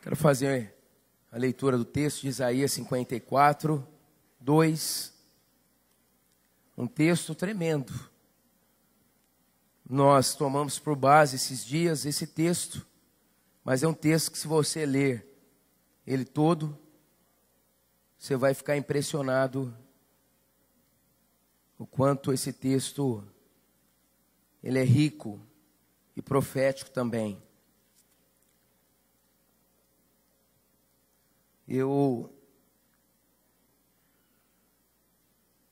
Quero fazer a leitura do texto de Isaías 54, 2. Um texto tremendo. Nós tomamos por base esses dias esse texto, mas é um texto que, se você ler ele todo, você vai ficar impressionado o quanto esse texto ele é rico e profético também. Eu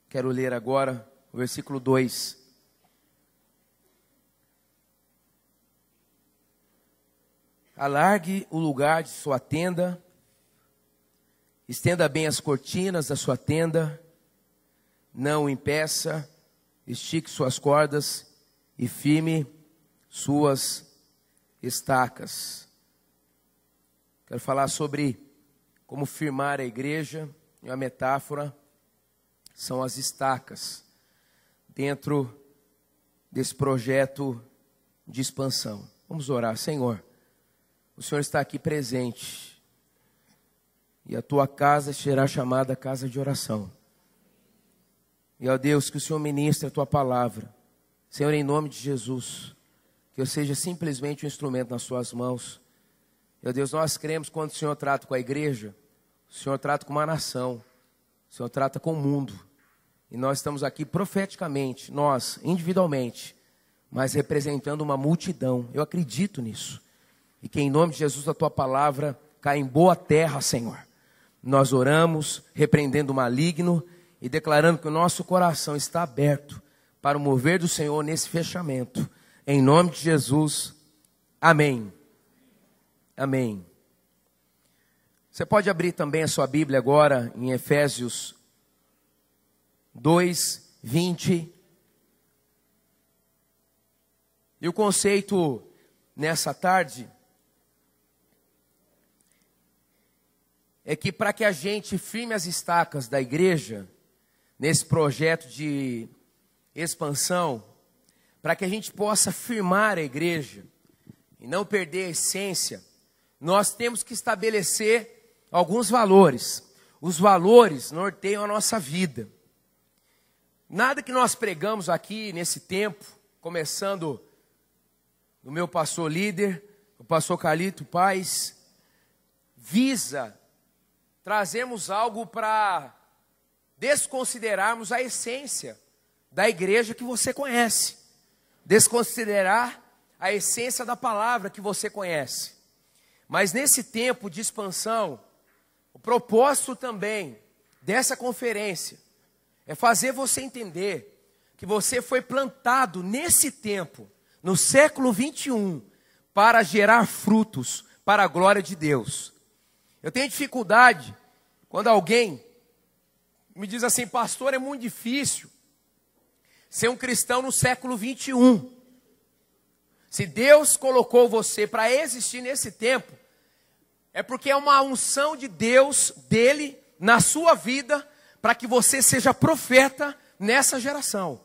quero ler agora o versículo 2. Alargue o lugar de sua tenda, estenda bem as cortinas da sua tenda, não o impeça, estique suas cordas e firme suas estacas. Quero falar sobre como firmar a igreja, e a metáfora são as estacas dentro desse projeto de expansão. Vamos orar. Senhor, o Senhor está aqui presente e a tua casa será chamada casa de oração. E, ó Deus, que o Senhor ministre a tua palavra. Senhor, em nome de Jesus, que eu seja simplesmente um instrumento nas suas mãos. Meu Deus, nós cremos quando o Senhor trata com a igreja, o Senhor trata com uma nação, o Senhor trata com o mundo. E nós estamos aqui profeticamente, nós, individualmente, mas representando uma multidão. Eu acredito nisso. E que em nome de Jesus a tua palavra caia em boa terra, Senhor. Nós oramos, repreendendo o maligno e declarando que o nosso coração está aberto para o mover do Senhor nesse fechamento. Em nome de Jesus, amém. Amém. Você pode abrir também a sua Bíblia agora em Efésios 2, 20. E o conceito nessa tarde é que para que a gente firme as estacas da igreja, nesse projeto de expansão, para que a gente possa firmar a igreja e não perder a essência, nós temos que estabelecer alguns valores. Os valores norteiam a nossa vida. Nada que nós pregamos aqui nesse tempo, começando do meu pastor líder, o pastor Carlito Paz, visa trazermos algo para desconsiderarmos a essência da igreja que você conhece. Desconsiderar a essência da palavra que você conhece. Mas nesse tempo de expansão, o propósito também dessa conferência é fazer você entender que você foi plantado nesse tempo, no século 21, para gerar frutos para a glória de Deus. Eu tenho dificuldade quando alguém me diz assim: pastor, é muito difícil ser um cristão no século 21. Se Deus colocou você para existir nesse tempo, é porque é uma unção de Deus, dele, na sua vida, para que você seja profeta nessa geração.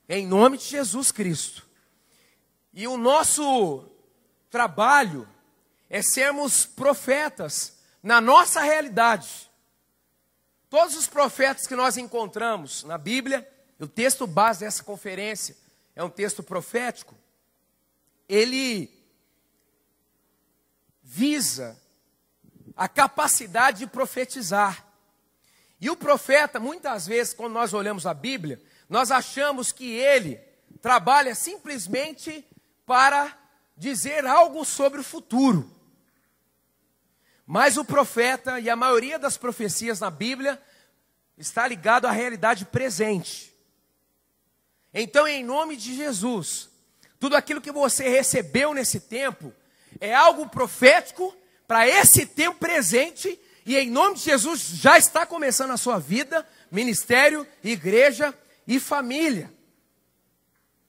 Em nome de Jesus Cristo. E o nosso trabalho é sermos profetas na nossa realidade. Todos os profetas que nós encontramos na Bíblia, o texto base dessa conferência é um texto profético, ele visa a capacidade de profetizar. E o profeta, muitas vezes, quando nós olhamos a Bíblia, nós achamos que ele trabalha simplesmente para dizer algo sobre o futuro. Mas o profeta, e a maioria das profecias na Bíblia, está ligado à realidade presente. Então, em nome de Jesus, tudo aquilo que você recebeu nesse tempo é algo profético para esse tempo presente, e em nome de Jesus já está começando a sua vida, ministério, igreja e família.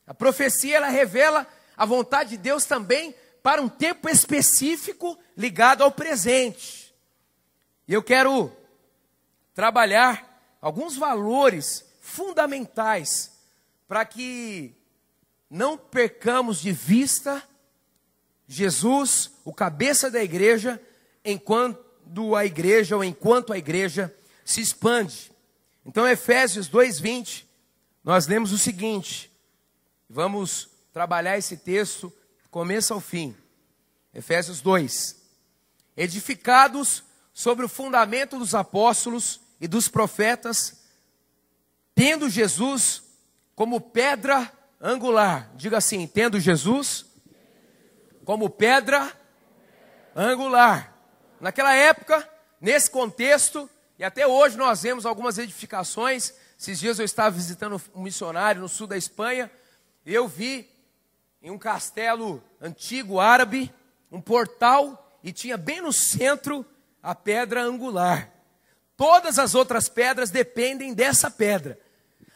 A profecia, ela revela a vontade de Deus também para um tempo específico ligado ao presente. E eu quero trabalhar alguns valores fundamentais para que não percamos de vista Jesus, o cabeça da igreja, enquanto a igreja se expande. Então, Efésios 2:20, nós lemos o seguinte, vamos trabalhar esse texto do começo ao fim. Efésios 2: edificados sobre o fundamento dos apóstolos e dos profetas, tendo Jesus como pedra angular. Diga assim, tendo Jesus como pedra angular. Naquela época, nesse contexto, e até hoje nós vemos algumas edificações. Esses dias eu estava visitando um missionário no sul da Espanha, e eu vi em um castelo antigo árabe, um portal, e tinha bem no centro a pedra angular. Todas as outras pedras dependem dessa pedra.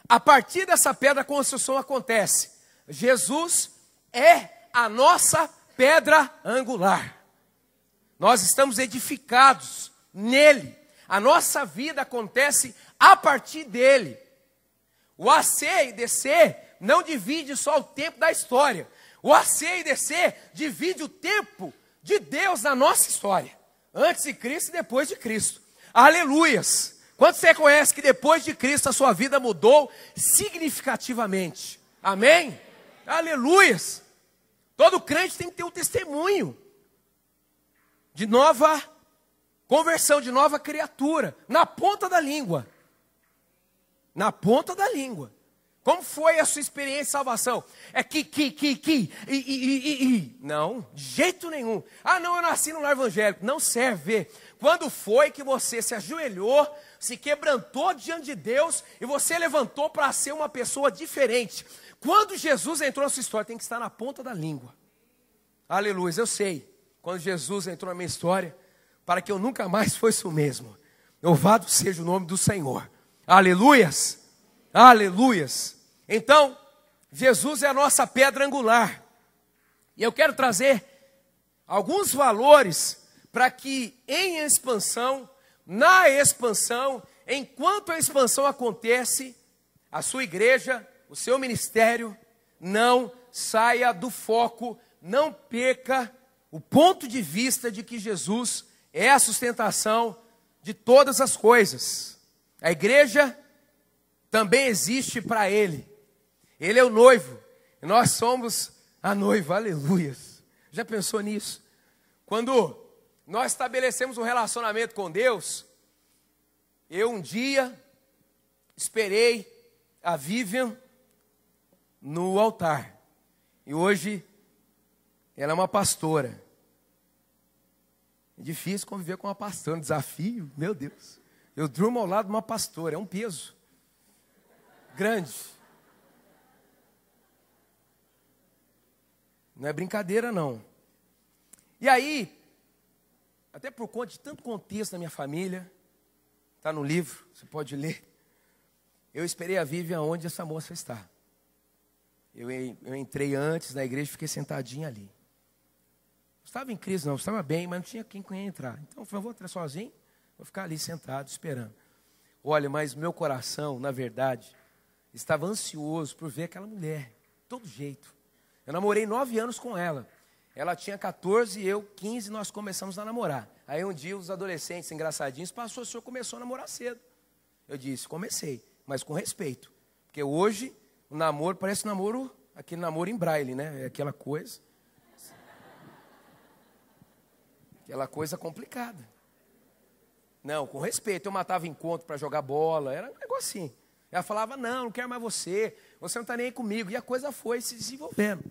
A partir dessa pedra a construção acontece. Jesus é a nossa pedra angular. Nós estamos edificados nele. A nossa vida acontece a partir dele. O AC e DC não divide só o tempo da história. O AC e DC divide o tempo de Deus na nossa história. Antes de Cristo e depois de Cristo. Aleluias! Quanto você conhece que depois de Cristo a sua vida mudou significativamente? Amém? Aleluias! Todo crente tem que ter um testemunho de nova conversão, de nova criatura, na ponta da língua. Na ponta da língua. Como foi a sua experiência de salvação? É Não, de jeito nenhum. Ah, não, eu nasci no lar evangélico. Não serve. Quando foi que você se ajoelhou, se quebrantou diante de Deus e você levantou para ser uma pessoa diferente? Quando Jesus entrou na sua história, tem que estar na ponta da língua. Aleluia, eu sei. Quando Jesus entrou na minha história, para que eu nunca mais fosse o mesmo. Louvado seja o nome do Senhor. Aleluias, aleluias. Então, Jesus é a nossa pedra angular. E eu quero trazer alguns valores para que em expansão, na expansão, enquanto a expansão acontece, a sua igreja, o seu ministério, não saia do foco, não perca o ponto de vista de que Jesus é a sustentação de todas as coisas. A igreja também existe para Ele. Ele é o noivo, e nós somos a noiva, aleluias. Já pensou nisso? Quando nós estabelecemos um relacionamento com Deus, eu um dia esperei a Vivian no altar, e hoje ela é uma pastora. É difícil conviver com uma pastora, um desafio, meu Deus. Eu durmo ao lado de uma pastora, é um peso grande. Não é brincadeira, não. E aí, até por conta de tanto contexto da minha família, está no livro, você pode ler. Eu esperei a Vivian onde essa moça está. Eu entrei antes na igreja e fiquei sentadinho ali. Não estava em crise, não, estava bem, mas não tinha quem ia entrar. Então eu falei, vou entrar sozinho, vou ficar ali sentado, esperando. Olha, mas meu coração, na verdade, estava ansioso por ver aquela mulher, de todo jeito. Eu namorei 9 anos com ela. Ela tinha 14 e eu 15, nós começamos a namorar. Aí um dia os adolescentes engraçadinhos passou, o senhor começou a namorar cedo. Eu disse, comecei, mas com respeito. Porque hoje o namoro parece namoro, aquele namoro em braille, né? É aquela coisa complicada. Não, com respeito. Eu matava encontro para jogar bola, era um negocinho. Ela falava, não quero mais você não está nem aí comigo. E a coisa foi se desenvolvendo.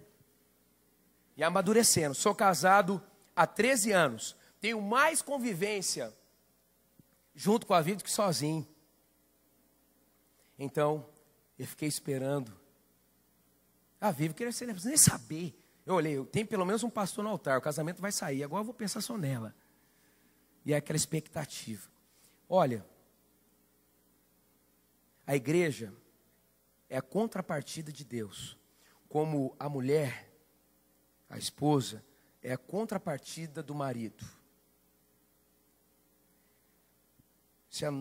E amadurecendo. Sou casado há 13 anos. Tenho mais convivência junto com a vida do que sozinho. Então, eu fiquei esperando. A Vivi queria ser, nem saber. Eu olhei, tem pelo menos um pastor no altar, o casamento vai sair, agora eu vou pensar só nela. E é aquela expectativa. Olha, a igreja é a contrapartida de Deus. Como a mulher, a esposa, é a contrapartida do marido. Se a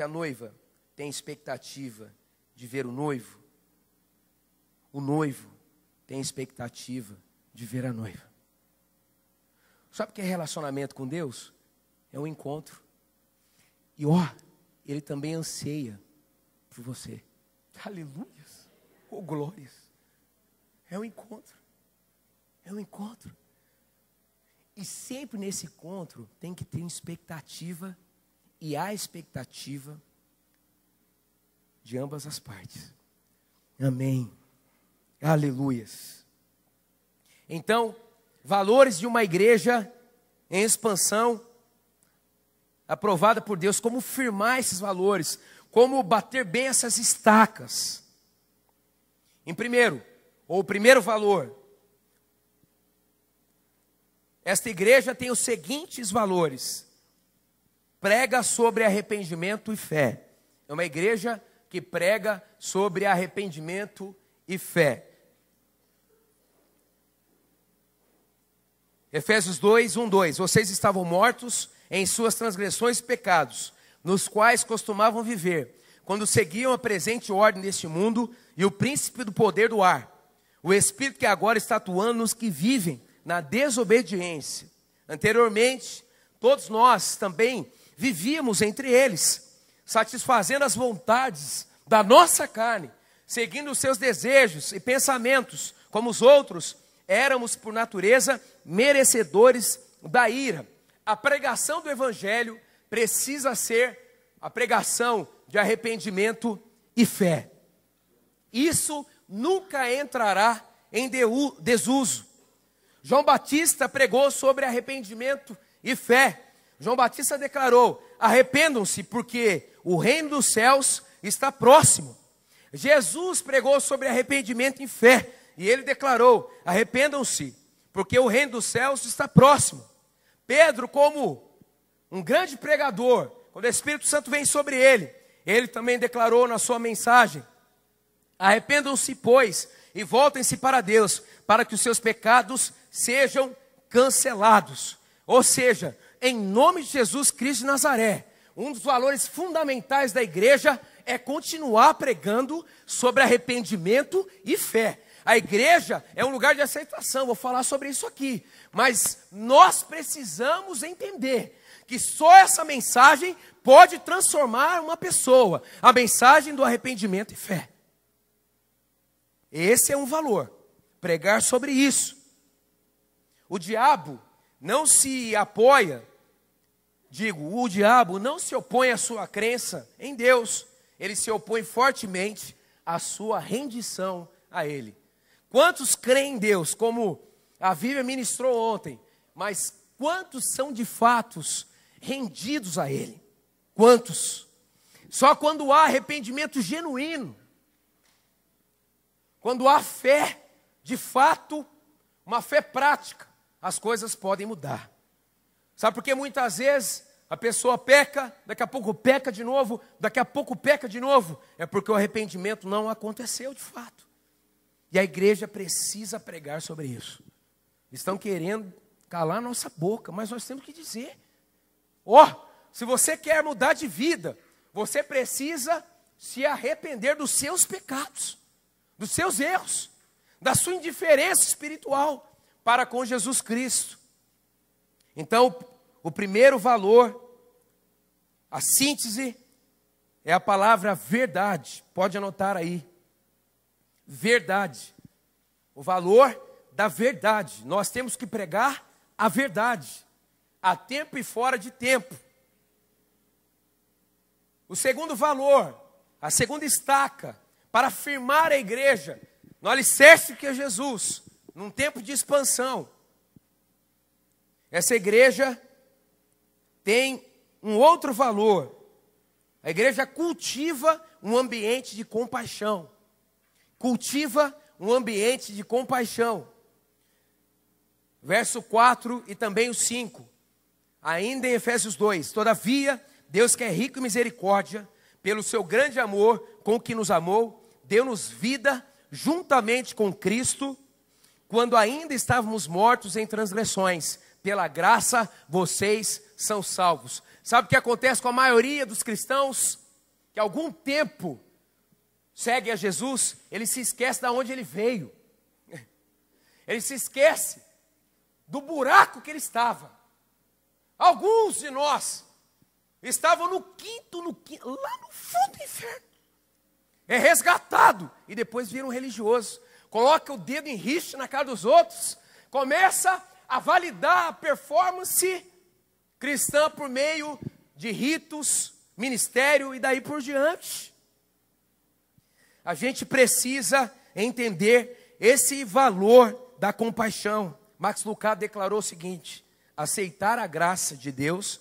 noiva tem expectativa de ver o noivo tem expectativa de ver a noiva. Sabe o que é relacionamento com Deus? É um encontro. E Ele também anseia por você. Aleluias. Oh, glórias. É um encontro. É um encontro. E sempre nesse encontro tem que ter expectativa. E há expectativa de ambas as partes. Amém. Aleluias. Então, valores de uma igreja em expansão, aprovada por Deus, como firmar esses valores, como bater bem essas estacas. O primeiro valor, esta igreja tem os seguintes valores: prega sobre arrependimento e fé. É uma igreja que prega sobre arrependimento e fé. Efésios 2, 1, 2. Vocês estavam mortos em suas transgressões e pecados, nos quais costumavam viver, quando seguiam a presente ordem deste mundo e o príncipe do poder do ar, o espírito que agora está atuando nos que vivem na desobediência. Anteriormente, todos nós também vivíamos entre eles, satisfazendo as vontades da nossa carne, seguindo os seus desejos e pensamentos, como os outros, éramos por natureza merecedores da ira. A pregação do evangelho precisa ser a pregação de arrependimento e fé. Isso nunca entrará em desuso. João Batista pregou sobre arrependimento e fé. João Batista declarou: arrependam-se, porque o reino dos céus está próximo. Jesus pregou sobre arrependimento e fé, e ele declarou: arrependam-se, porque o reino dos céus está próximo. Pedro, como um grande pregador, quando o Espírito Santo vem sobre ele, ele também declarou na sua mensagem: arrependam-se, pois, e voltem-se para Deus, para que os seus pecados sejam cancelados. Ou seja, em nome de Jesus Cristo de Nazaré, um dos valores fundamentais da igreja é continuar pregando sobre arrependimento e fé. A igreja é um lugar de aceitação, vou falar sobre isso aqui. Mas nós precisamos entender que só essa mensagem pode transformar uma pessoa. A mensagem do arrependimento e fé. Esse é um valor. Pregar sobre isso. O diabo não se apoia, o diabo não se opõe à sua crença em Deus. Ele se opõe fortemente à sua rendição a Ele. Quantos creem em Deus, como a Bíblia ministrou ontem, mas quantos são de fato rendidos a Ele? Quantos? Só quando há arrependimento genuíno, quando há fé, de fato, uma fé prática, as coisas podem mudar. Sabe por que muitas vezes a pessoa peca, daqui a pouco peca de novo, daqui a pouco peca de novo? É porque o arrependimento não aconteceu de fato. E a igreja precisa pregar sobre isso. Estão querendo calar nossa boca, mas nós temos que dizer: se você quer mudar de vida, você precisa se arrepender dos seus pecados, dos seus erros, da sua indiferença espiritual para com Jesus Cristo. Então, o primeiro valor, a síntese, é a palavra verdade. Pode anotar aí. Verdade. O valor da verdade. Nós temos que pregar a verdade, a tempo e fora de tempo. O segundo valor, a segunda estaca, para afirmar a igreja no alicerce que é Jesus, num tempo de expansão. Essa igreja tem um outro valor. A igreja cultiva um ambiente de compaixão. Cultiva um ambiente de compaixão. Verso 4 e também o 5. Ainda em Efésios 2. Todavia, Deus que é rico em misericórdia, pelo seu grande amor com que nos amou, deu-nos vida juntamente com Cristo, quando ainda estávamos mortos em transgressões. Pela graça, vocês são salvos. Sabe o que acontece com a maioria dos cristãos? Que há algum tempo segue a Jesus, ele se esquece de onde ele veio. Ele se esquece do buraco que ele estava. Alguns de nós estavam no quinto, lá no fundo do inferno. É resgatado e depois vira um religioso. Coloca o dedo em riste na cara dos outros. Começa a validar a performance cristã por meio de ritos, ministério e daí por diante. A gente precisa entender esse valor da compaixão. Max Lucado declarou o seguinte: aceitar a graça de Deus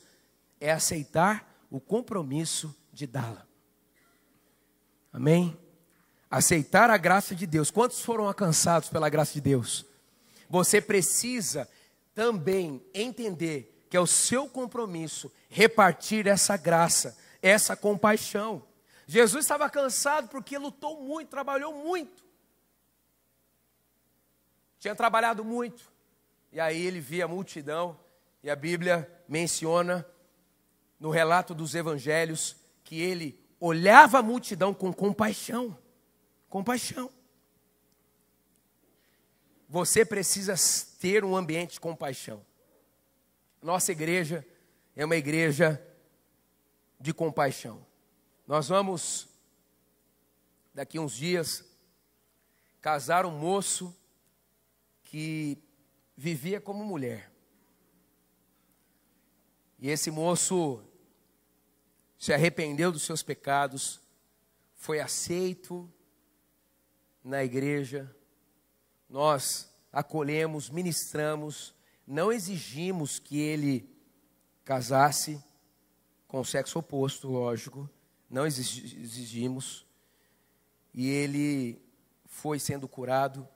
é aceitar o compromisso de dá-la. Amém? Aceitar a graça de Deus. Quantos foram alcançados pela graça de Deus? Você precisa também entender que é o seu compromisso repartir essa graça, essa compaixão. Jesus estava cansado porque lutou muito, trabalhou muito. Tinha trabalhado muito. E aí ele via a multidão, e a Bíblia menciona no relato dos evangelhos que ele olhava a multidão com compaixão. Compaixão. Você precisa ter um ambiente de compaixão. Nossa igreja é uma igreja de compaixão. Nós vamos, daqui uns dias, casar um moço que vivia como mulher. E esse moço se arrependeu dos seus pecados, foi aceito na igreja, nós acolhemos, ministramos, não exigimos que ele casasse com o sexo oposto, lógico, não exigimos, e ele foi sendo curado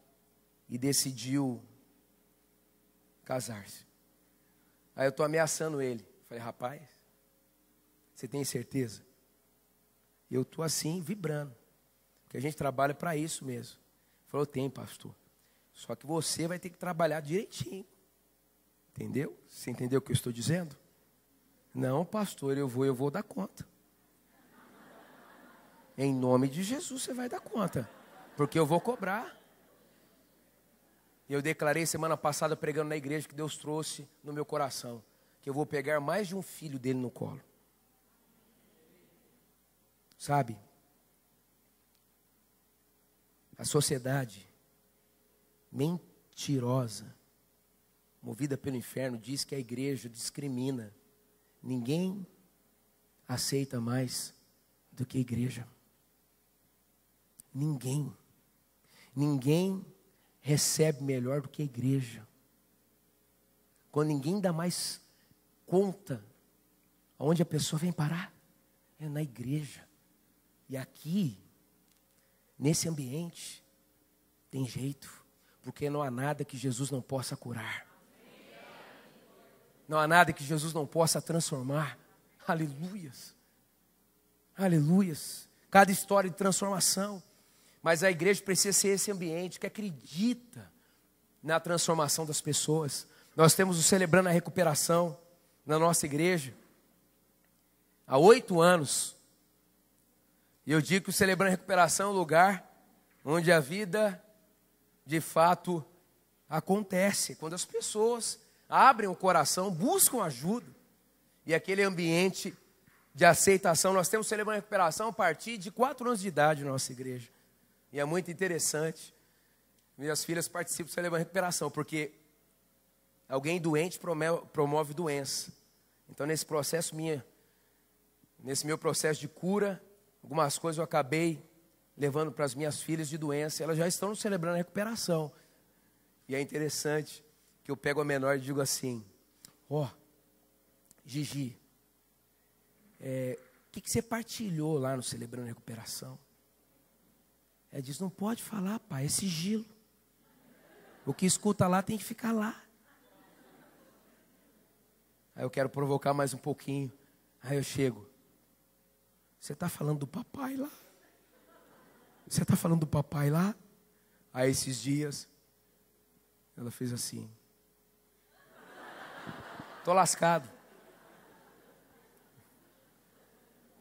e decidiu casar-se. Aí eu estou ameaçando ele, falei, rapaz, você tem certeza? Eu estou assim, vibrando. Porque a gente trabalha para isso mesmo. Ele falou, tem, pastor. Só que você vai ter que trabalhar direitinho. Entendeu? Você entendeu o que eu estou dizendo? Não, pastor, eu vou dar conta. Em nome de Jesus você vai dar conta. Porque eu vou cobrar. Eu declarei semana passada pregando na igreja que Deus trouxe no meu coração. Que eu vou pegar mais de um filho dele no colo. Sabe? A sociedade mentirosa, movida pelo inferno, diz que a igreja discrimina. Ninguém aceita mais do que a igreja. Ninguém. Ninguém recebe melhor do que a igreja. Quando ninguém dá mais conta aonde a pessoa vem parar, é na igreja. E aqui, nesse ambiente, tem jeito, porque não há nada que Jesus não possa curar. Não há nada que Jesus não possa transformar. Aleluias. Aleluias. Cada história de transformação. Mas a igreja precisa ser esse ambiente que acredita na transformação das pessoas. Nós temos o Celebrando a Recuperação na nossa igreja há 8 anos. E eu digo que o Celebrando a Recuperação é um lugar onde a vida, de fato, acontece. Quando as pessoas abrem o coração, buscam ajuda. E aquele ambiente de aceitação. Nós temos Celebrando a Recuperação a partir de 4 anos de idade na nossa igreja. E é muito interessante. Minhas filhas participam do Celebrando a Recuperação, porque alguém doente promove doença. Então, nesse meu processo de cura, algumas coisas eu acabei levando para as minhas filhas de doença. Elas já estão celebrando a recuperação. E é interessante que eu pego a menor e digo assim, Gigi, o que você partilhou lá no Celebrando a Recuperação? Ela diz, não pode falar, pai, é sigilo. O que escuta lá tem que ficar lá. Aí eu quero provocar mais um pouquinho. Aí eu chego. Você está falando do papai lá? Você está falando do papai lá? Aí esses dias, ela fez assim. Estou lascado.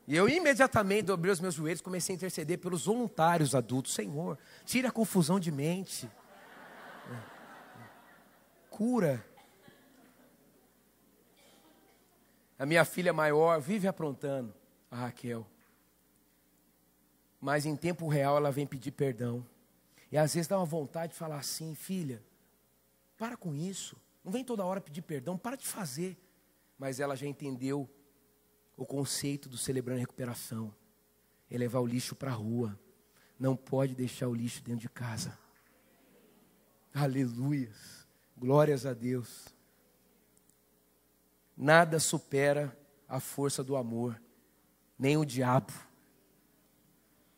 E eu imediatamente dobrei os meus joelhos, comecei a interceder pelos voluntários adultos. Senhor, tira a confusão de mente. cura. A minha filha maior vive aprontando, a Raquel. Mas em tempo real ela vem pedir perdão. E às vezes dá uma vontade de falar assim: filha, para com isso. Não vem toda hora pedir perdão, para de fazer. Mas ela já entendeu o conceito do Celebrando a Recuperação. É levar o lixo para a rua. Não pode deixar o lixo dentro de casa. Aleluias. Glórias a Deus. Nada supera a força do amor, nem o diabo.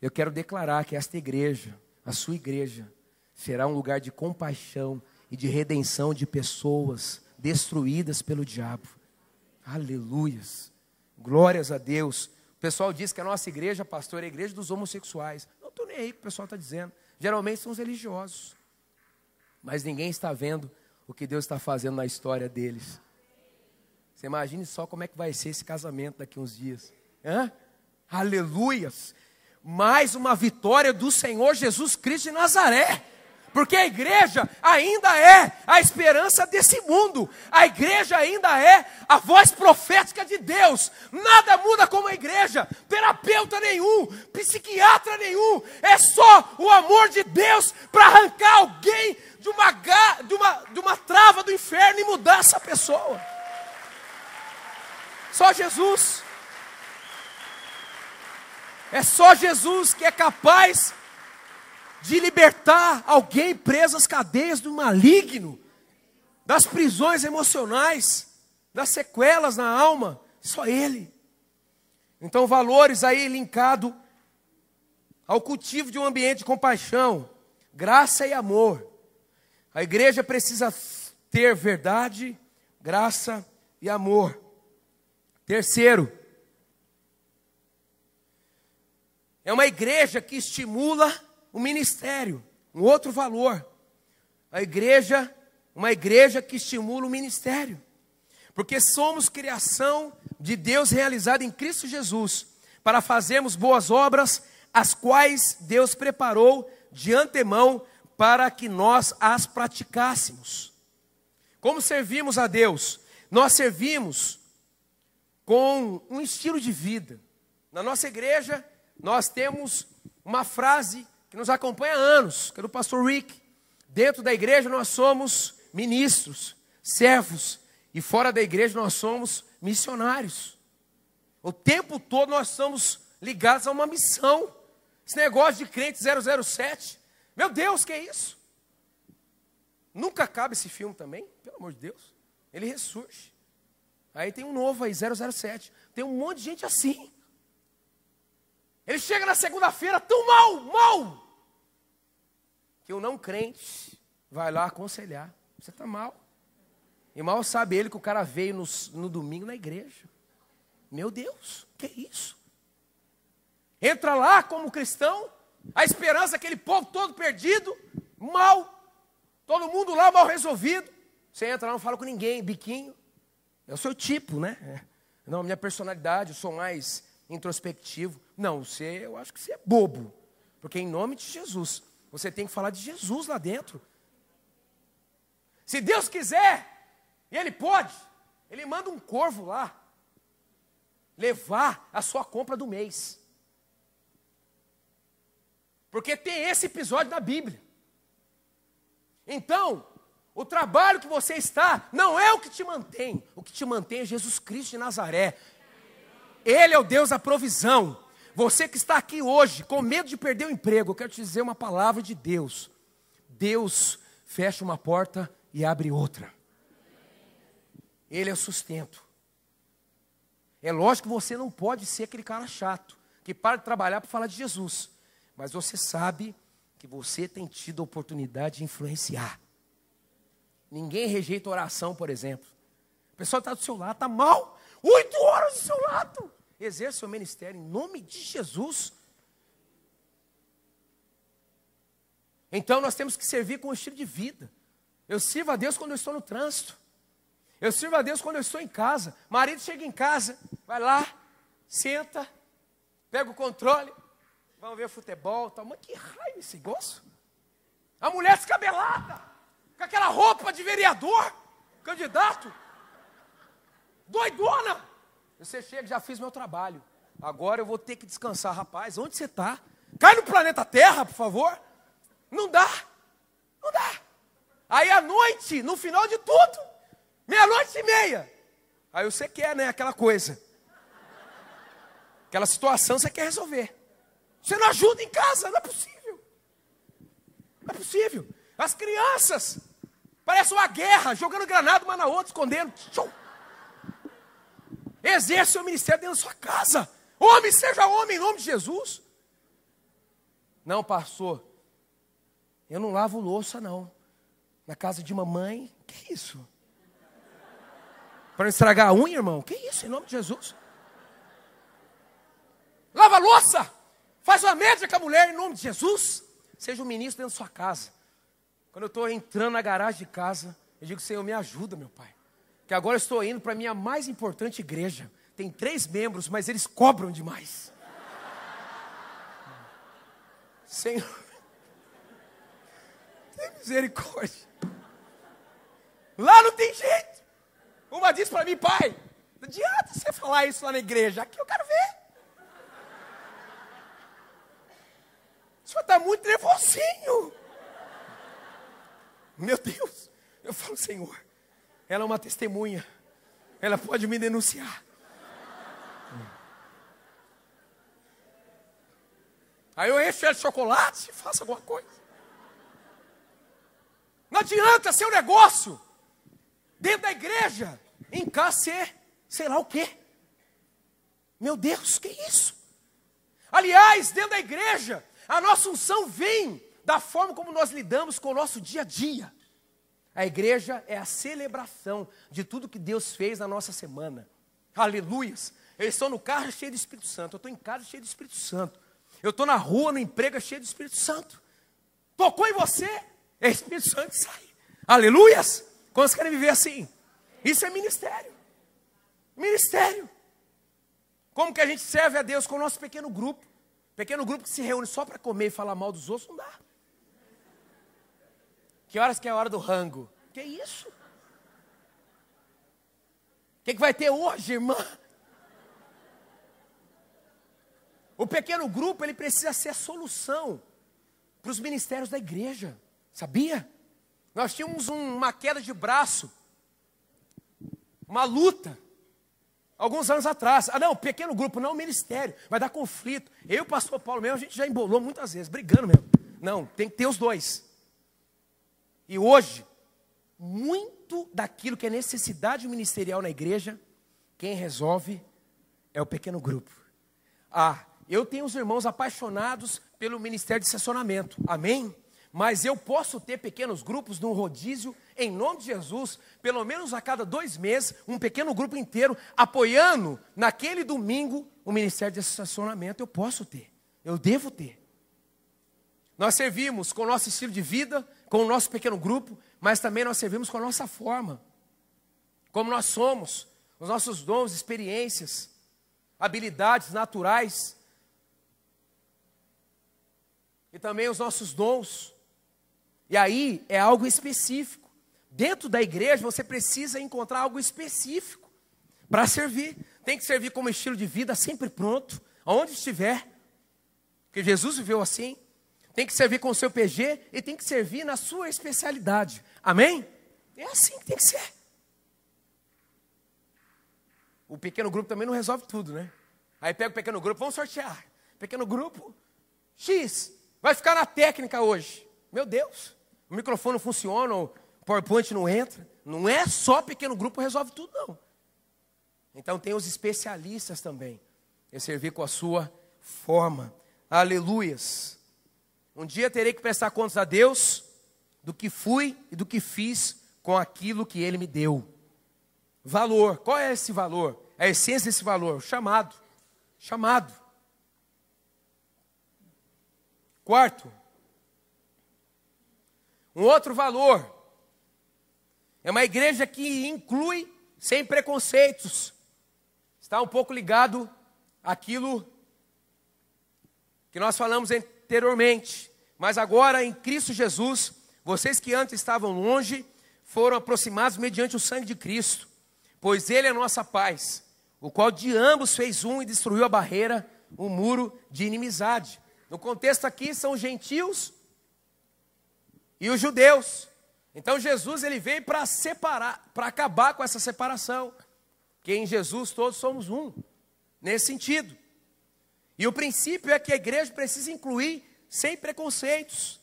Eu quero declarar que esta igreja, a sua igreja, será um lugar de compaixão e de redenção de pessoas destruídas pelo diabo. Aleluias. Glórias a Deus. O pessoal diz que a nossa igreja, pastor, é a igreja dos homossexuais. Não estou nem aí que o pessoal está dizendo. Geralmente são os religiosos. Mas ninguém está vendo o que Deus está fazendo na história deles. Você imagine só como é que vai ser esse casamento daqui a uns dias. Aleluias. Mais uma vitória do Senhor Jesus Cristo de Nazaré. Porque a igreja ainda é a esperança desse mundo. A igreja ainda é a voz profética de Deus. Nada muda como a igreja. Terapeuta nenhum, psiquiatra nenhum. É só o amor de Deus para arrancar alguém de uma trava do inferno e mudar essa pessoa. Só Jesus. É só Jesus que é capaz de libertar alguém preso às cadeias do maligno, das prisões emocionais, das sequelas na alma. Só Ele. Então, valores aí linkado ao cultivo de um ambiente de compaixão, graça e amor. A igreja precisa ter verdade, graça e amor. Terceiro, é uma igreja que estimula o ministério, um outro valor. Uma igreja que estimula o ministério. Porque somos criação de Deus realizada em Cristo Jesus, para fazermos boas obras, as quais Deus preparou de antemão para que nós as praticássemos. Como servimos a Deus? Nós servimos com um estilo de vida. Na nossa igreja, nós temos uma frase que nos acompanha há anos, que é do pastor Rick. Dentro da igreja nós somos ministros, servos, e fora da igreja nós somos missionários. O tempo todo nós somos ligados a uma missão. Esse negócio de crente 007, meu Deus, que é isso? Nunca acaba esse filme também, pelo amor de Deus. Ele ressurge. Aí tem um novo aí, 007. Tem um monte de gente assim. Ele chega na segunda-feira tão mal, que o não crente vai lá aconselhar. Você está mal. E mal sabe ele que o cara veio no domingo na igreja. Meu Deus, que é isso? Entra lá como cristão, a esperança daquele povo todo perdido, mal. Todo mundo lá mal resolvido. Você entra lá, não fala com ninguém, biquinho. É o seu tipo, né? Não, a minha personalidade, eu sou mais introspectivo. Não, eu acho que você é bobo. Porque em nome de Jesus, você tem que falar de Jesus lá dentro. Se Deus quiser, e Ele pode, Ele manda um corvo lá, levar a sua compra do mês. Porque tem esse episódio da Bíblia. Então, o trabalho que você está, não é o que te mantém. O que te mantém é Jesus Cristo de Nazaré. Ele é o Deus da provisão. Você que está aqui hoje, com medo de perder o emprego, eu quero te dizer uma palavra de Deus. Deus fecha uma porta e abre outra. Ele é o sustento. É lógico que você não pode ser aquele cara chato, que para de trabalhar para falar de Jesus. Mas você sabe que você tem tido a oportunidade de influenciar. Ninguém rejeita oração, por exemplo. O pessoal está do seu lado, está mal. 8 horas do seu lado. Exerça o seu ministério em nome de Jesus. Então nós temos que servir com um estilo de vida. Eu sirvo a Deus quando eu estou no trânsito. Eu sirvo a Deus quando eu estou em casa. Marido chega em casa, vai lá, senta, pega o controle, vamos ver futebol, tal. Mas que raio esse gosto? A mulher descabelada, com aquela roupa de vereador, candidato, doidona. Você chega, já fiz meu trabalho, agora eu vou ter que descansar. Rapaz, onde você está? Cai no planeta Terra, por favor. Não dá, não dá. Aí à noite, no final de tudo, 00:30, aí você quer, né, aquela coisa, aquela situação você quer resolver. Você não ajuda em casa, não é possível. Não é possível. As crianças, parece uma guerra, jogando granada uma na outra, escondendo. Tchum. Exerce o seu ministério dentro da sua casa. Homem, seja homem em nome de Jesus. Não, pastor, eu não lavo louça, não. Na casa de mamãe, que isso? Para não estragar a unha, irmão? Que isso, em nome de Jesus? Lava a louça. Faz uma média com a mulher, em nome de Jesus. Seja um ministro dentro da sua casa. Quando eu estou entrando na garagem de casa, eu digo, Senhor, me ajuda, meu Pai. Que agora eu estou indo para a minha mais importante igreja. Tem 3 membros, mas eles cobram demais. Senhor, tem misericórdia. Lá não tem jeito. Uma disse para mim, pai, não adianta você falar isso lá na igreja. Aqui eu quero ver. O senhor está muito nervosinho. Meu Deus. Eu falo, Senhor, ela é uma testemunha. Ela pode me denunciar. Aí eu encho ela de chocolate e faço alguma coisa. Não adianta ser um negócio dentro da igreja, em casa ser sei lá o quê. Meu Deus, que isso? Aliás, dentro da igreja, a nossa unção vem da forma como nós lidamos com o nosso dia a dia. A igreja é a celebração de tudo que Deus fez na nossa semana. Aleluias. Eu estou no carro cheio do Espírito Santo. Eu estou em casa cheio do Espírito Santo. Eu estou na rua, no emprego cheio do Espírito Santo. Tocou em você, é Espírito Santo que sai. Aleluias. Quantos querem viver assim? Isso é ministério. Ministério. Como que a gente serve a Deus com o nosso pequeno grupo? Pequeno grupo que se reúne só para comer e falar mal dos outros, não dá. Que horas que é a hora do rango? Que isso? O que vai ter hoje, irmã? O pequeno grupo, ele precisa ser a solução para os ministérios da igreja. Sabia? Nós tínhamos uma queda de braço, uma luta, alguns anos atrás. Ah, não, pequeno grupo, não ministério, vai dar conflito. Eu e o pastor Paulo mesmo, a gente já embolou muitas vezes, brigando mesmo. Não, tem que ter os dois. E hoje, muito daquilo que é necessidade ministerial na igreja, quem resolve é o pequeno grupo. Ah, eu tenho os irmãos apaixonados pelo ministério de estacionamento, amém? Mas eu posso ter pequenos grupos num rodízio, em nome de Jesus, pelo menos a cada 2 meses, um pequeno grupo inteiro, apoiando naquele domingo o ministério de estacionamento. Eu posso ter, eu devo ter. Nós servimos com o nosso estilo de vida, com o nosso pequeno grupo, mas também nós servimos com a nossa forma, como nós somos, os nossos dons, experiências, habilidades naturais, e também os nossos dons. E aí é algo específico. Dentro da igreja você precisa encontrar algo específico para servir. Tem que servir como estilo de vida sempre pronto, aonde estiver, porque Jesus viveu assim. Tem que servir com o seu PG e tem que servir na sua especialidade. Amém? É assim que tem que ser. O pequeno grupo também não resolve tudo, né? Aí pega o pequeno grupo, vamos sortear. Pequeno grupo X vai ficar na técnica hoje. Meu Deus, o microfone não funciona, o PowerPoint não entra. Não é só pequeno grupo resolve tudo, não. Então tem os especialistas também. É servir com a sua forma. Aleluias. Um dia terei que prestar contas a Deus do que fui e do que fiz com aquilo que Ele me deu. Valor. Qual é esse valor? A essência desse valor? Chamado. Chamado. Quarto. Um outro valor. É uma igreja que inclui sem preconceitos. Está um pouco ligado àquilo que nós falamos anteriormente. Mas agora em Cristo Jesus, vocês que antes estavam longe, foram aproximados mediante o sangue de Cristo, pois ele é a nossa paz, o qual de ambos fez um e destruiu a barreira, o muro de inimizade. No contexto aqui são os gentios e os judeus. Então Jesus ele veio para separar, para acabar com essa separação, que em Jesus todos somos um, nesse sentido. E o princípio é que a igreja precisa incluir sem preconceitos.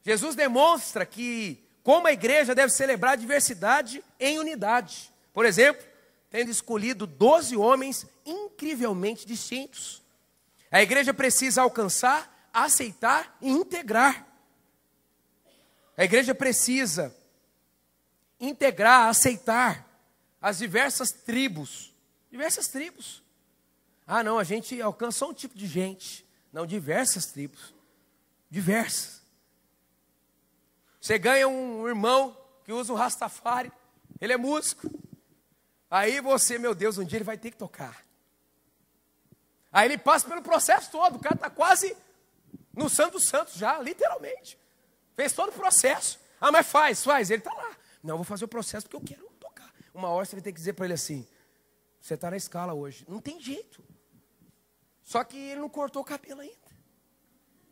Jesus demonstra que como a igreja deve celebrar a diversidade em unidade. Por exemplo, tendo escolhido 12 homens incrivelmente distintos. A igreja precisa alcançar, aceitar e integrar. A igreja precisa integrar, aceitar as diversas tribos. Diversas tribos. Ah, não, a gente alcança só um tipo de gente. Não, diversas tribos. Diversas. Você ganha um irmão que usa o Rastafari. Ele é músico. Aí você, meu Deus, um dia ele vai ter que tocar. Aí ele passa pelo processo todo. O cara está quase no Santo dos Santos já, literalmente. Fez todo o processo. Ah, mas faz. Ele está lá. Não, eu vou fazer o processo porque eu quero tocar. Uma hora você vai ter que dizer para ele assim, você está na escala hoje. Não tem jeito. Só que ele não cortou o cabelo ainda.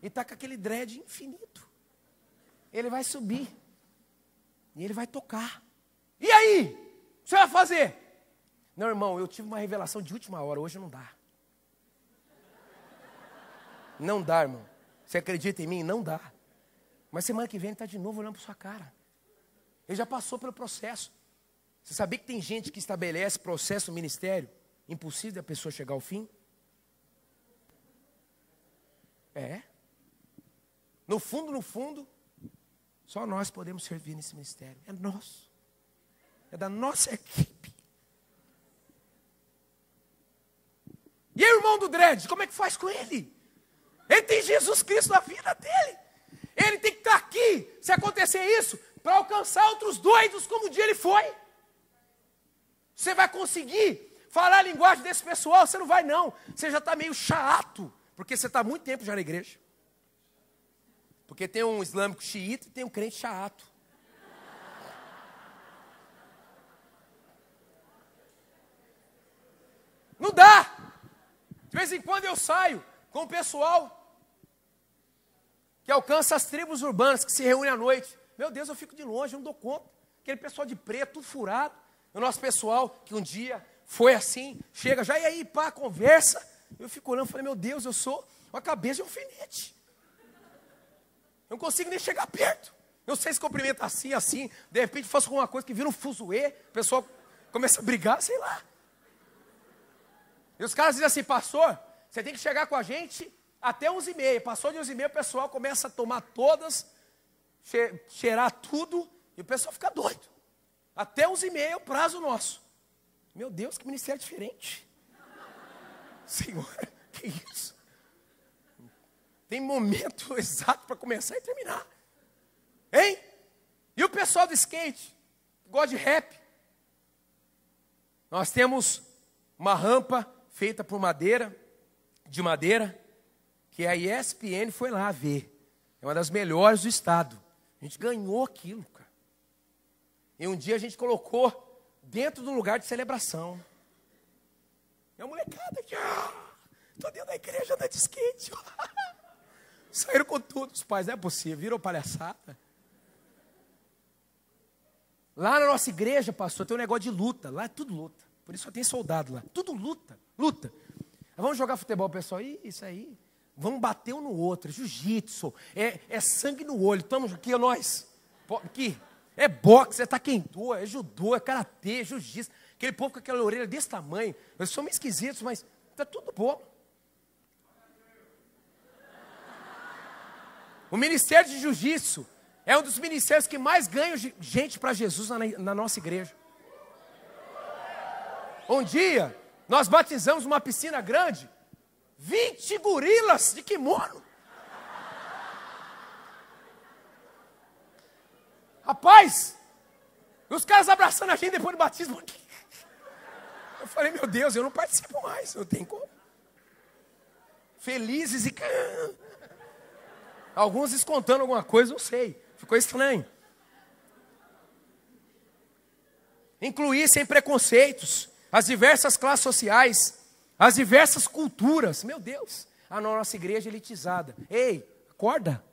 Ele está com aquele dread infinito. Ele vai subir. E ele vai tocar. E aí? O que você vai fazer? Não, irmão, eu tive uma revelação de última hora. Hoje não dá. Não dá, irmão. Você acredita em mim? Não dá. Mas semana que vem ele está de novo olhando para sua cara. Ele já passou pelo processo. Você sabia que tem gente que estabelece processo no ministério impossível da pessoa chegar ao fim? É. No fundo, só nós podemos servir nesse ministério. É nosso. É da nossa equipe. E aí, o irmão do dread, como é que faz com ele? Ele tem Jesus Cristo na vida dele. Ele tem que estar aqui, se acontecer isso, para alcançar outros doidos como o dia ele foi. Você vai conseguir falar a linguagem desse pessoal? Você não vai não. Você já está meio chato, porque você está há muito tempo já na igreja. Porque tem um islâmico xiita e tem um crente chato. Não dá. De vez em quando eu saio com o pessoal que alcança as tribos urbanas, que se reúnem à noite. Meu Deus, eu fico de longe, eu não dou conta. Aquele pessoal de preto, tudo furado. O nosso pessoal, que um dia foi assim, chega já, e aí, pá, conversa. Eu fico olhando e falei, meu Deus, eu sou uma cabeça de alfinete. Eu não consigo nem chegar perto. Eu sei se cumprimenta assim, assim. De repente faço alguma coisa que vira um fuzuê, o pessoal começa a brigar, sei lá. E os caras dizem assim, pastor, você tem que chegar com a gente até 11h30. Passou de 11h30, o pessoal começa a tomar todas, cheirar tudo, e o pessoal fica doido. Até 11h30 é o prazo nosso. Meu Deus, que ministério diferente. Senhor, que isso? Tem momento exato para começar e terminar. Hein? E o pessoal do skate, que gosta de rap. Nós temos uma rampa feita por de madeira, que a ESPN foi lá ver. É uma das melhores do estado. A gente ganhou aquilo, cara. E um dia a gente colocou dentro do lugar de celebração. E a molecada aqui, estou dentro da igreja andando de skate. Saíram com tudo, os pais, não é possível, virou palhaçada. Lá na nossa igreja, pastor, tem um negócio de luta. Lá é tudo luta. Por isso só tem soldado lá. Tudo luta. Vamos jogar futebol, pessoal. Isso aí. Vamos bater um no outro. É jiu-jitsu. É sangue no olho. Estamos aqui, nós. Aqui. É boxe, é taekwondo, é judô, é karatê, é jiu-jitsu. Aquele povo com aquela orelha desse tamanho. Eles são meio esquisitos, mas está tudo bom. O ministério de jiu-jitsu é um dos ministérios que mais ganham gente para Jesus na nossa igreja. Um dia, nós batizamos uma piscina grande, 20 gorilas de kimono. Rapaz, os caras abraçando a gente depois do batismo. Eu falei, meu Deus, eu não participo mais, não tem como. Felizes e... Alguns descontando alguma coisa, não sei. Ficou estranho. Incluir sem preconceitos as diversas classes sociais, as diversas culturas. Meu Deus, a nossa igreja é elitizada. Ei, acorda.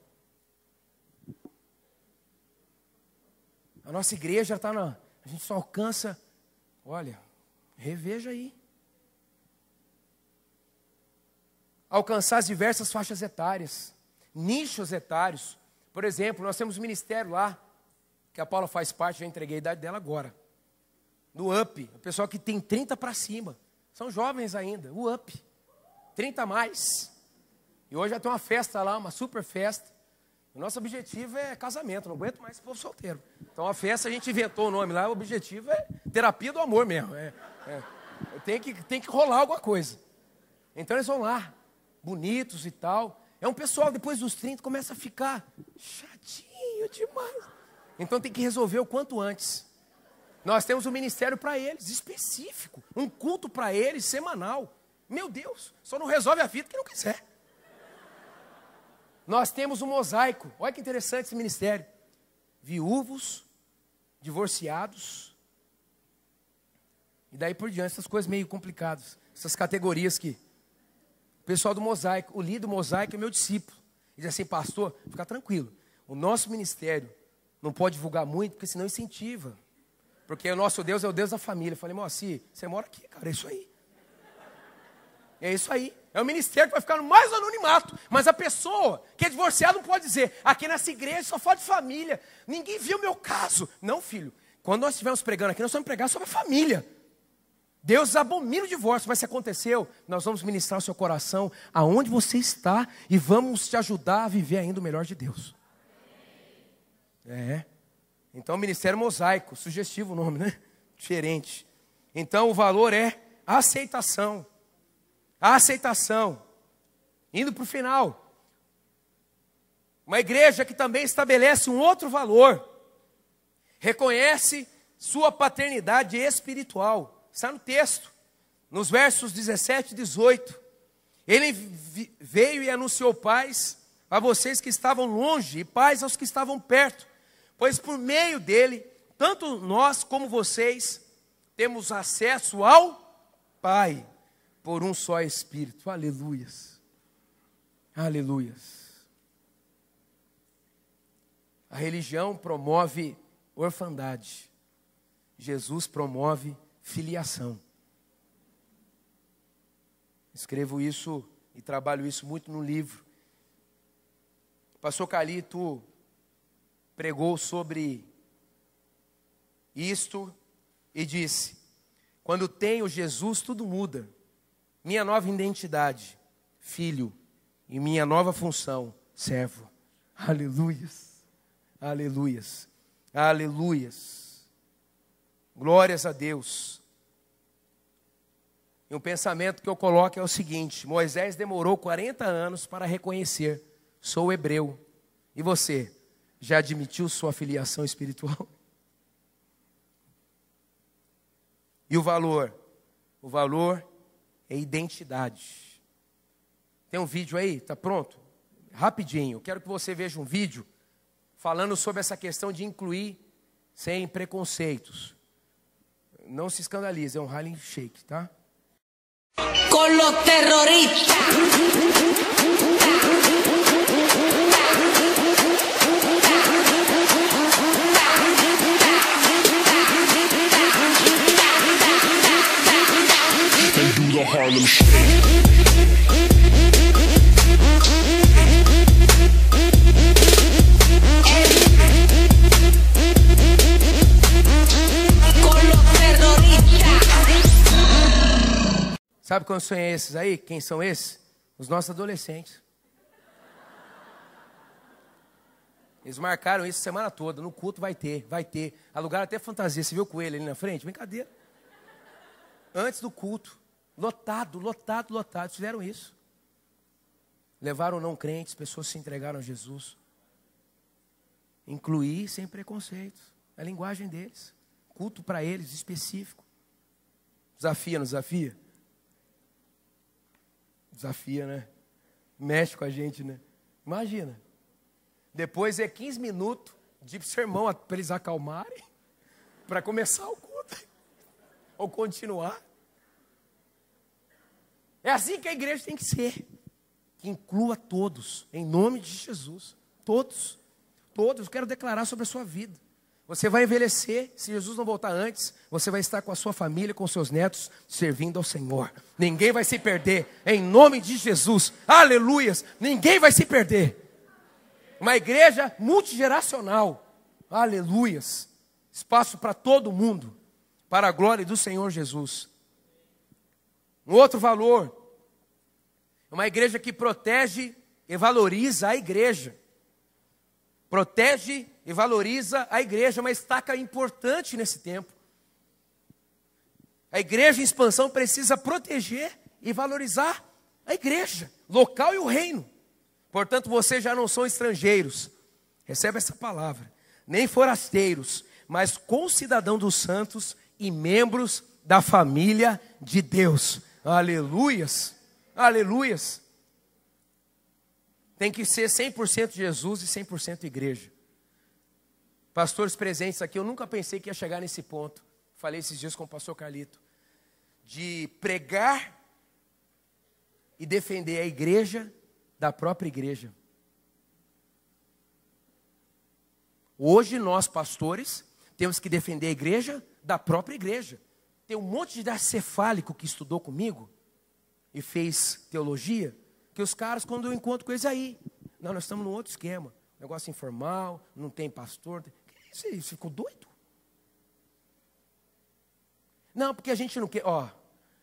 A nossa igreja está na... A gente só alcança... Olha, reveja aí. Alcançar as diversas faixas etárias, nichos etários. Por exemplo, nós temos um ministério lá, que a Paula faz parte, já entreguei a idade dela agora. No UP, o pessoal que tem 30 para cima. São jovens ainda, o UP. 30 a mais. E hoje já tem uma festa lá, uma super festa. O nosso objetivo é casamento, não aguento mais esse povo solteiro. Então a festa, a gente inventou o nome lá, o objetivo é terapia do amor mesmo. Tem que rolar alguma coisa. Então eles vão lá, bonitos e tal. É um pessoal, depois dos 30, começa a ficar chatinho demais. Então tem que resolver o quanto antes. Nós temos um ministério para eles, específico. Um culto para eles, semanal. Meu Deus, só não resolve a vida quem não quiser. Nós temos um mosaico. Olha que interessante esse ministério. Viúvos, divorciados. E daí por diante, essas coisas meio complicadas. Essas categorias que... O pessoal do mosaico, o líder do mosaico é meu discípulo. Ele diz assim, pastor, fica tranquilo. O nosso ministério não pode divulgar muito, porque senão incentiva. Porque o nosso Deus é o Deus da família. Eu falei, Moacir, você mora aqui, cara, é isso aí. É isso aí. É o ministério que vai ficar no mais anonimato. Mas a pessoa que é divorciada não pode dizer, aqui nessa igreja só fala de família. Ninguém viu o meu caso. Não, filho. Quando nós estivermos pregando aqui, nós vamos pregar sobre a família. Deus abomina o divórcio, mas se aconteceu, nós vamos ministrar o seu coração aonde você está e vamos te ajudar a viver ainda o melhor de Deus. Então, Ministério Mosaico, sugestivo o nome, né? Diferente. Então, o valor é aceitação. A aceitação. Indo para o final. Uma igreja que também estabelece um outro valor. Reconhece sua paternidade espiritual. Está no texto, nos versos 17 e 18. Ele veio e anunciou paz a vocês que estavam longe e paz aos que estavam perto. Pois por meio dele, tanto nós como vocês, temos acesso ao Pai, por um só Espírito. Aleluias. Aleluias. A religião promove orfandade. Jesus promove filiação. Escrevo isso e trabalho isso muito no livro. O pastor Calito pregou sobre isto e disse: quando tenho Jesus, tudo muda. Minha nova identidade, filho, e minha nova função, servo. Aleluias, aleluias, aleluias. Glórias a Deus. E um pensamento que eu coloco é o seguinte: Moisés demorou 40 anos para reconhecer, sou hebreu. E você, já admitiu sua filiação espiritual? E o valor? O valor é identidade. Tem um vídeo aí? Está pronto? Rapidinho. Quero que você veja um vídeo falando sobre essa questão de incluir sem preconceitos. Não se escandalize, é um Harlem Shake, tá? Com los terroristas. And do the Harlem Shake. Sabe quais são esses aí? Quem são esses? Os nossos adolescentes. Eles marcaram isso a semana toda. No culto vai ter. Alugaram até fantasia. Você viu o coelho ali na frente? Brincadeira. Antes do culto. Lotado. Fizeram isso. Levaram não crentes, pessoas se entregaram a Jesus. Incluir sem preconceitos. É a linguagem deles. Culto para eles, específico. Desafia, não desafia? Desafia, né? Mexe com a gente, né? Imagina. Depois é 15 minutos de sermão para eles acalmarem, para começar o culto, ou continuar. É assim que a igreja tem que ser, que inclua todos, em nome de Jesus. Todos, todos, eu quero declarar sobre a sua vida. Você vai envelhecer, se Jesus não voltar antes, você vai estar com a sua família, com seus netos, servindo ao Senhor. Ninguém vai se perder, em nome de Jesus. Aleluias, ninguém vai se perder. Uma igreja multigeracional, aleluias. Espaço para todo mundo, para a glória do Senhor Jesus. Um outro valor, uma igreja que protege e valoriza a igreja. Protege e valoriza a igreja, uma estaca importante nesse tempo. A igreja em expansão precisa proteger e valorizar a igreja, local e o reino. Portanto, vocês já não são estrangeiros, recebe essa palavra, nem forasteiros, mas concidadão dos santos e membros da família de Deus. Aleluias, aleluias. Tem que ser 100% Jesus e 100% igreja. Pastores presentes aqui, eu nunca pensei que ia chegar nesse ponto. Falei esses dias com o pastor Carlito. De pregar e defender a igreja da própria igreja. Hoje nós, pastores, temos que defender a igreja da própria igreja. Tem um monte de dacefálico que estudou comigo e fez teologia, que os caras, quando eu encontro com eles aí, não, nós estamos num outro esquema, negócio informal, não tem pastor. Que isso? Você ficou doido? Não, porque a gente não quer,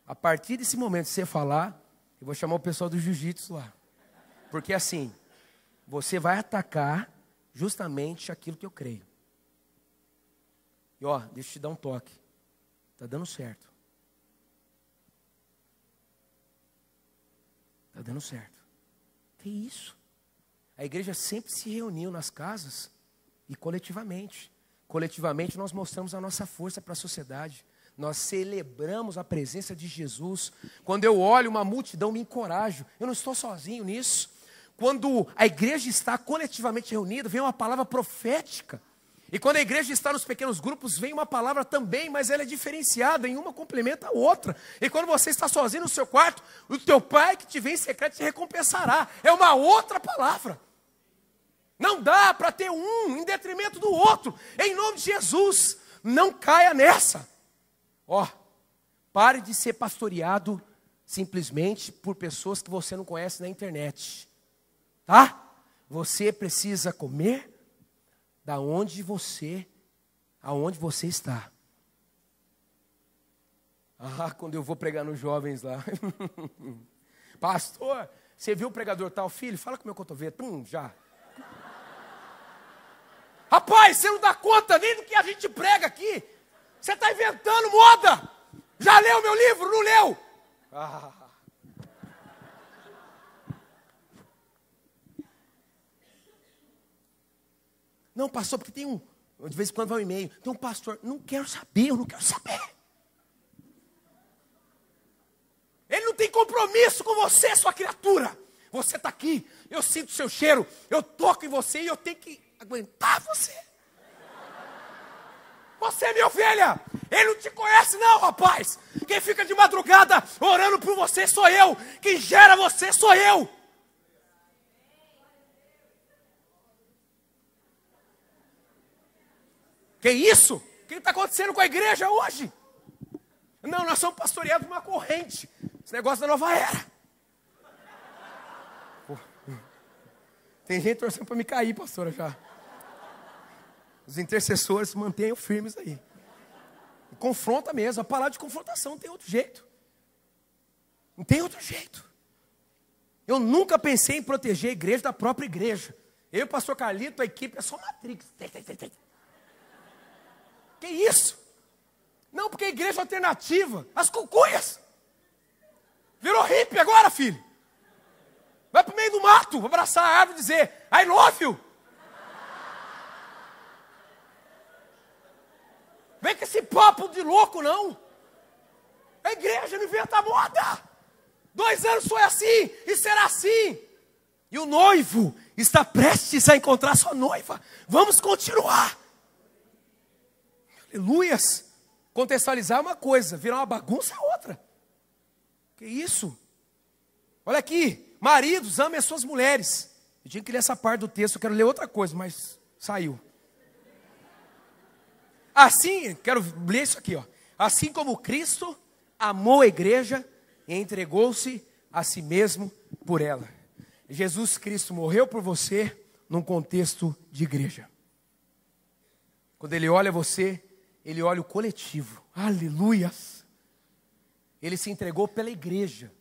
a partir desse momento que você falar, eu vou chamar o pessoal do jiu-jitsu lá. Porque assim, você vai atacar justamente aquilo que eu creio. E deixa eu te dar um toque. Está dando certo. Está dando certo. Que isso? A igreja sempre se reuniu nas casas e coletivamente. Coletivamente nós mostramos a nossa força para a sociedade. Nós celebramos a presença de Jesus. Quando eu olho uma multidão, me encorajo. Eu não estou sozinho nisso. Quando a igreja está coletivamente reunida, vem uma palavra profética. E quando a igreja está nos pequenos grupos, vem uma palavra também, mas ela é diferenciada, em uma complementa a outra. E quando você está sozinho no seu quarto, o teu pai que te vê em secreto te recompensará. É uma outra palavra. Não dá para ter um em detrimento do outro. Em nome de Jesus, não caia nessa. Pare de ser pastoreado simplesmente por pessoas que você não conhece na internet. Tá? Você precisa comer aonde você está. Quando eu vou pregar nos jovens lá. Pastor, você viu o pregador tal? Filho, fala com o meu cotovelo. Já. Rapaz, você não dá conta nem do que a gente prega aqui. Você está inventando moda. Já leu meu livro? Não leu? Não, pastor, porque tem de vez em quando vai um e-mail, tem um pastor, não quero saber, eu não quero saber. Ele não tem compromisso com você, sua criatura. Você está aqui, eu sinto o seu cheiro, eu toco em você e eu tenho que aguentar você. Você é minha ovelha, ele não te conhece não, rapaz. Quem fica de madrugada orando por você sou eu, quem gera você sou eu. Que isso? O que está acontecendo com a igreja hoje? Não, nós somos pastoreados por uma corrente. Esse negócio da nova era. Tem gente torcendo para me cair, pastora, já. Os intercessores mantenham firmes aí. E confronta mesmo. A palavra de confrontação não tem outro jeito. Não tem outro jeito. Eu nunca pensei em proteger a igreja da própria igreja. Eu e o pastor Carlito, a equipe é só Matrix. Que isso? Não, porque a igreja alternativa, as cucuias. Virou hippie agora, filho. Vai pro meio do mato, abraçar a árvore e dizer, I love you. Vem com esse papo de louco, não. A igreja não inventa moda. 2 anos foi assim e será assim. E o noivo está prestes a encontrar sua noiva. Vamos continuar. Aleluias. Contextualizar é uma coisa, virar uma bagunça é outra. Que isso? Olha aqui, maridos, amem as suas mulheres. Eu tinha que ler essa parte do texto, eu quero ler outra coisa, mas saiu. Assim, quero ler isso aqui, ó. Assim como Cristo amou a igreja e entregou-se a si mesmo por ela. Jesus Cristo morreu por você num contexto de igreja. Quando Ele olha você, Ele olha o coletivo. Aleluias! Ele se entregou pela igreja.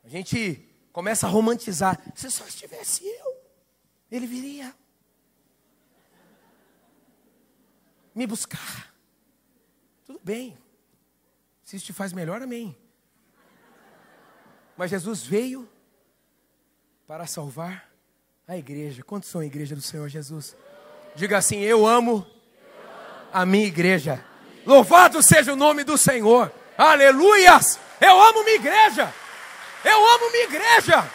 A gente começa a romantizar. Se só estivesse eu, Ele viria me buscar. Tudo bem. Se isso te faz melhor, amém. Mas Jesus veio para salvar a igreja. Quantos são a igreja do Senhor Jesus? Diga assim: eu amo a minha igreja. Louvado seja o nome do Senhor. Aleluias! Eu amo minha igreja. Eu amo minha igreja.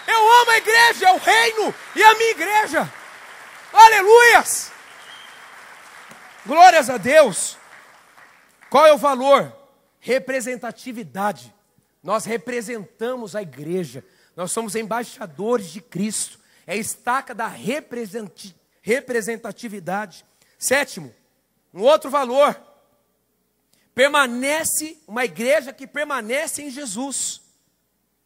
Eu amo a igreja, o reino e a minha igreja. Aleluias! Glórias a Deus. Qual é o valor? Representatividade. Nós representamos a igreja. Nós somos embaixadores de Cristo. É a estaca da representatividade. Sétimo, um outro valor. Uma igreja que permanece em Jesus.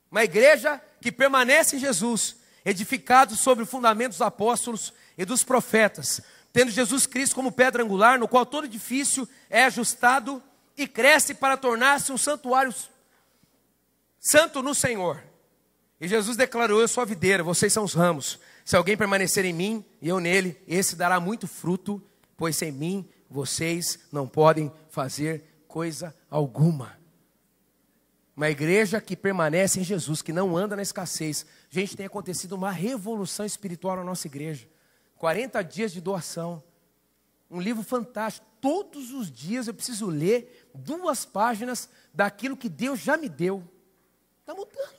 Uma igreja que permanece em Jesus, edificado sobre o fundamento dos apóstolos e dos profetas, tendo Jesus Cristo como pedra angular, no qual todo edifício é ajustado e cresce para tornar-se um santuário santo no Senhor. E Jesus declarou: eu sou a videira, vocês são os ramos. Se alguém permanecer em mim e eu nele, esse dará muito fruto, pois sem mim vocês não podem fazer coisa alguma. Uma igreja que permanece em Jesus, que não anda na escassez. Gente, tem acontecido uma revolução espiritual na nossa igreja. 40 dias de doação. Um livro fantástico. Todos os dias eu preciso ler 2 páginas daquilo que Deus já me deu. Está mudando.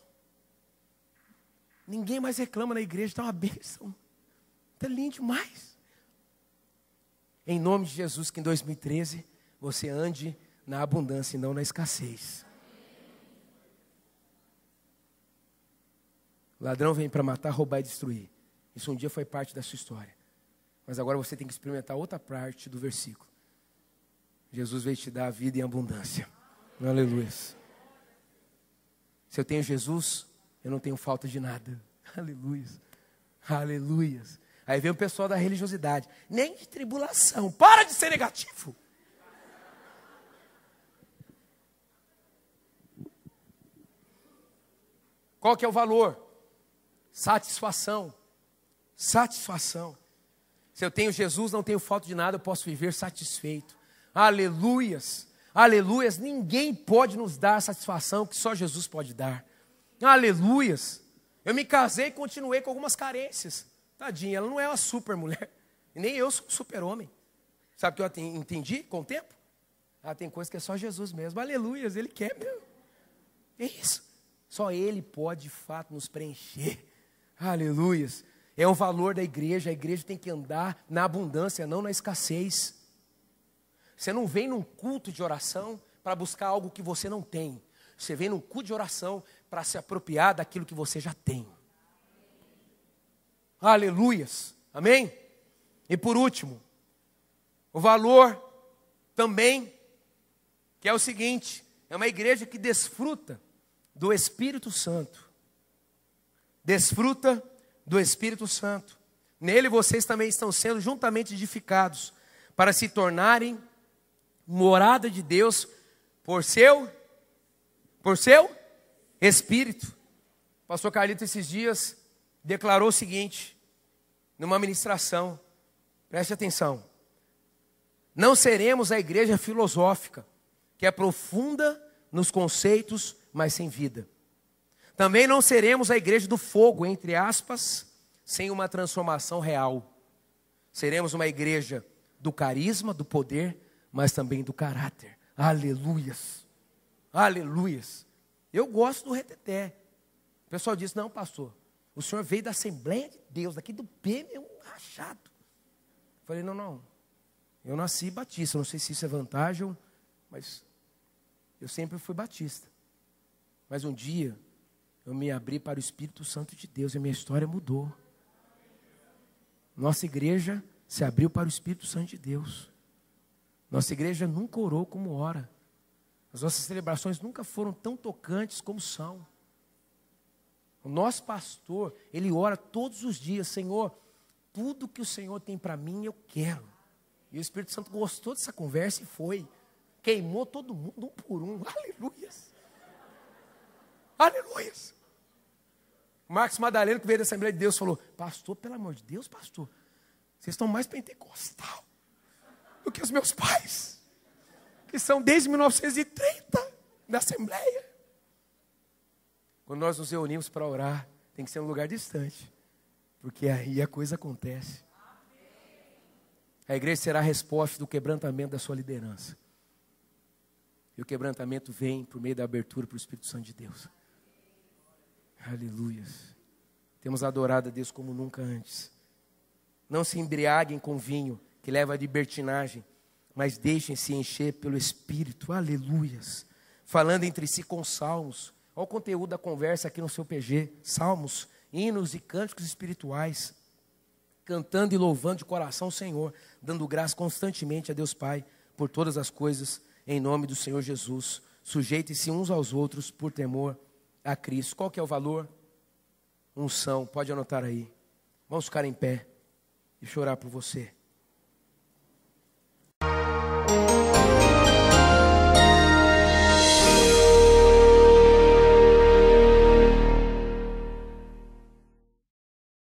Ninguém mais reclama na igreja, está uma bênção. Está lindo demais. Em nome de Jesus, que em 2013 você ande na abundância e não na escassez. O ladrão vem para matar, roubar e destruir. Isso um dia foi parte da sua história. Mas agora você tem que experimentar outra parte do versículo. Jesus veio te dar a vida em abundância. Aleluia. Se eu tenho Jesus, eu não tenho falta de nada. Aleluia. Aleluia. Aí vem o pessoal da religiosidade. Nem de tribulação. Para de ser negativo. Qual que é o valor? Satisfação. Satisfação. Se eu tenho Jesus, não tenho falta de nada, eu posso viver satisfeito. Aleluias. Aleluias. Ninguém pode nos dar a satisfação que só Jesus pode dar. Aleluias. Eu me casei e continuei com algumas carências. Tadinha, ela não é uma super mulher. E nem eu sou um super homem. Sabe o que eu entendi com o tempo? Tem coisa que é só Jesus mesmo. Aleluias, Ele quer mesmo. É isso. Só Ele pode, de fato, nos preencher. Aleluias. É o valor da igreja. A igreja tem que andar na abundância, não na escassez. Você não vem num culto de oração para buscar algo que você não tem. Você vem num culto de oração para se apropriar daquilo que você já tem. Aleluias. Amém? E por último, o valor também, que é o seguinte: é uma igreja que desfruta do Espírito Santo. Desfruta do Espírito Santo. Nele vocês também estão sendo juntamente edificados para se tornarem morada de Deus por seu Espírito. O pastor Carlito esses dias declarou o seguinte, numa ministração, preste atenção: não seremos a igreja filosófica, que é profunda nos conceitos, mas sem vida. Também não seremos a igreja do fogo, entre aspas, sem uma transformação real. Seremos uma igreja do carisma, do poder, mas também do caráter. Aleluias. Aleluias. Eu gosto do reteté. O pessoal diz: não, pastor, o senhor veio da Assembleia de Deus, daqui do PM, é um rachado. Falei, não, eu nasci batista, não sei se isso é vantagem, mas eu sempre fui batista. Mas um dia, eu me abri para o Espírito Santo de Deus e a minha história mudou. Nossa igreja se abriu para o Espírito Santo de Deus. Nossa igreja nunca orou como ora. As nossas celebrações nunca foram tão tocantes como são. O nosso pastor, ele ora todos os dias, Senhor, tudo que o Senhor tem para mim, eu quero. E o Espírito Santo gostou dessa conversa e foi. Queimou todo mundo, um por um. Aleluias. Aleluias. Marcos Madaleno, que veio da Assembleia de Deus, falou, pastor, pelo amor de Deus, pastor, vocês estão mais pentecostal do que os meus pais, que são desde 1930 da Assembleia. Quando nós nos reunimos para orar, tem que ser um lugar distante, porque aí a coisa acontece. A igreja será a resposta do quebrantamento da sua liderança. E o quebrantamento vem por meio da abertura para o Espírito Santo de Deus. Aleluias. Temos adorado a Deus como nunca antes. Não se embriaguem com vinho, que leva à libertinagem, mas deixem-se encher pelo Espírito. Aleluias. Falando entre si com salmos. Olha o conteúdo da conversa aqui no seu PG. Salmos, hinos e cânticos espirituais. Cantando e louvando de coração o Senhor. Dando graça constantemente a Deus Pai por todas as coisas, em nome do Senhor Jesus. Sujeitem-se uns aos outros por temor a Cristo. Qual que é o valor? Unção. Pode anotar aí. Vamos ficar em pé e chorar por você.